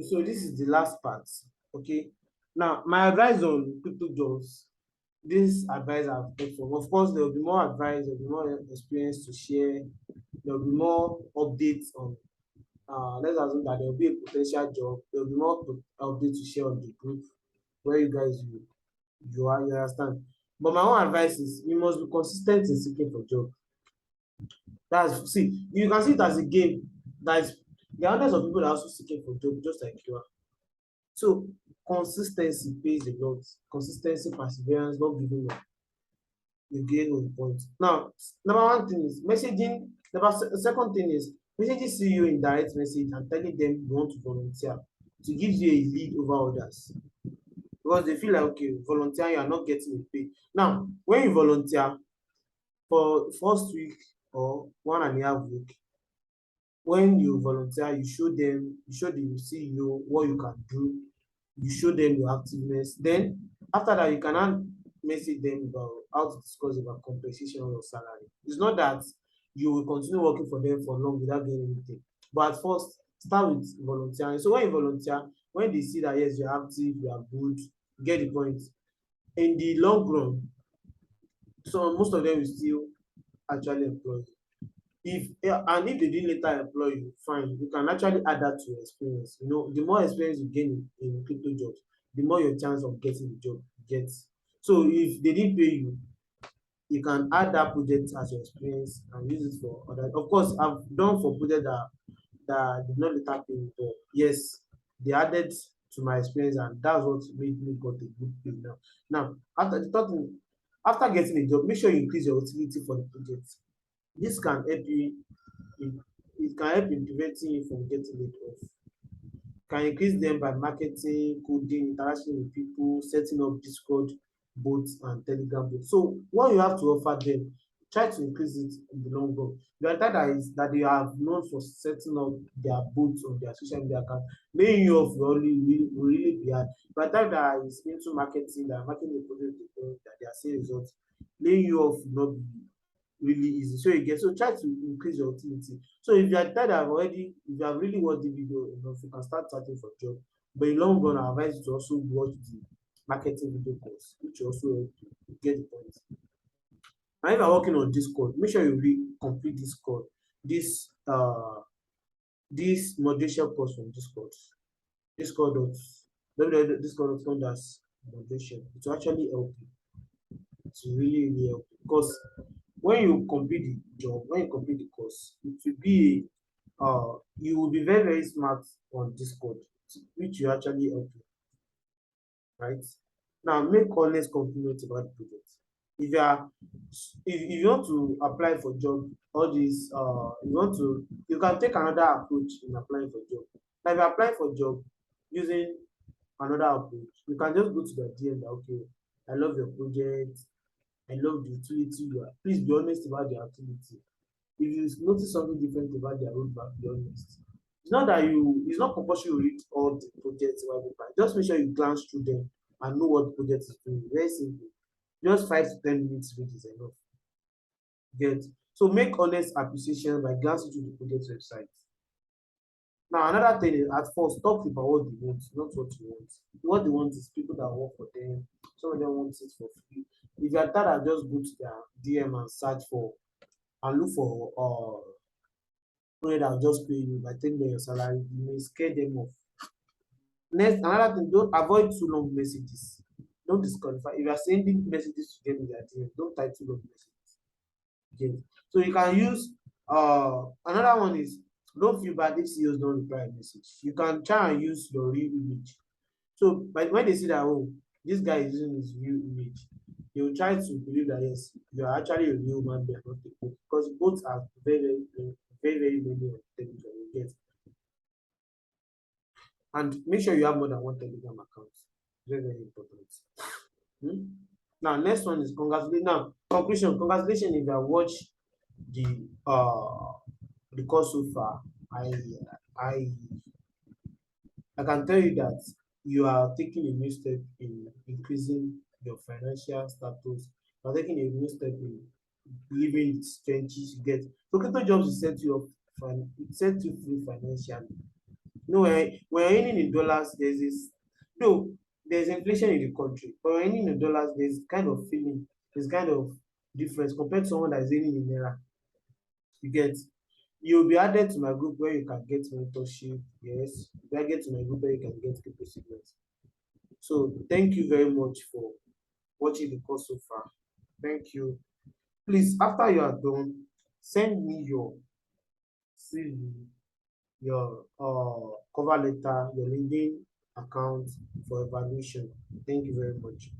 So this is the last part. Okay. Now, my advice on crypto jobs, this advice I've got from, of course, there will be more advice, there will be more experience to share, there will be more updates on. Let's assume that there will be a potential job, there will be more updates to share on the group where you guys you understand. But my own advice is you must be consistent in seeking for job. That's see, you can see it as a game. That is, there are hundreds of people that are also seeking for job, just like you are. So consistency pays a lot. Consistency, perseverance, not giving up. You gain on point. Now, number one thing is messaging. Second thing is messaging CEO in direct message and telling them you want to volunteer to give you a lead over others because they feel like okay, volunteer you are not getting a pay. Now, when you volunteer for first week or 1.5 week, when you volunteer, you show them, you show the CEO what you can do, you show them your activeness. Then after that, you can now message them about how to discuss about compensation or salary. It's not that you will continue working for them for long without getting anything. But at first, start with volunteering. So when you volunteer, when they see that yes, you're active, you are good, you get the point. In the long run, so most of them will still actually employ you. If and if they didn't later employ you, fine, you can actually add that to your experience. You know, the more experience you gain in crypto jobs, the more your chance of getting the job gets. So if they didn't pay you, you can add that project as your experience and use it for other. Of course, I've done for projects that did not later pay me, but yes, they added to my experience, and that's what made me got a good pay now. Now, after the third thing, after getting a job, make sure you increase your utility for the project. This can help you in it can help in preventing you from getting laid off. Can increase them by marketing, coding, interaction with people, setting up Discord bots and Telegram bots. So what you have to offer them, try to increase it in the long run. The other that is that they are known for setting up their bots on their social media account, laying you off will really be hard. By the time that is into marketing, that are marketing the product that they are seeing results, laying you off will not be really easy. So you get so try to increase your utility. So if you are that have already if you have really watched the video enough, you can start searching for job. But in long run, I advise you to also watch the marketing video course, which will also help you get the point. And if you are working on Discord, make sure you complete Discord. This this moderation course from Discord. Discord Discord.com dash moderation. It will actually help you. It will really help you because when you complete the job, when you complete the course, it will be you will be very smart on Discord, which will actually help you, right? Now make honest compliment about the project. If you are if you want to apply for job, all this you can take another approach in applying for job. Now if you apply for job using another approach, you can just go to the DM that okay, I love your project, I love the utility you are. Please be honest about the activity. If you notice something different about their roadmap, be honest. It's not compulsory to read all the projects while they plan. Just make sure you glance through them and know what the project is doing. Very simple. Just 5 to 10 minutes read is enough. Get so make honest appreciation by glancing through the project website. Now another thing is at first talk about what they want, not what you want. What they want is people that work for them. Some of them want it for free. If you are tired, just go to their DM and search for and look for project that will just pay you by taking your salary, you may scare them off. Next, another thing, don't avoid too long messages. Don't disqualify. If you are sending messages to them in their DM, don't type too long messages. Okay. So you can use another one is don't feel bad if CEOs don't reply a message. You can try and use your real image. So but when they see that oh, this guy is using his real image, they will try to believe that yes, you are actually a real man being, not a bot, because both are very many on Telegram. You get and make sure you have more than one Telegram account. Very important. Hmm? Now next one is congratulations. Now conclusion. Congratulations if you have watched the uh the course so far. I I can tell you that you are taking a new step in increasing your financial status. You are taking a new step in living the strength you get. So crypto jobs will set you up, it set you free financially. No, we're earning in dollars. There's this, no, there's inflation in the country, but we're earning in dollars. There's kind of feeling, there's kind of difference compared to someone that is earning in naira. You get, you'll be added to my group where you can get mentorship. Yes, you can get to my group where you can get crypto signals. So thank you very much for watching the course so far. Thank you. Please, after you are done, send me your CV, your cover letter, your LinkedIn account for evaluation. Thank you very much.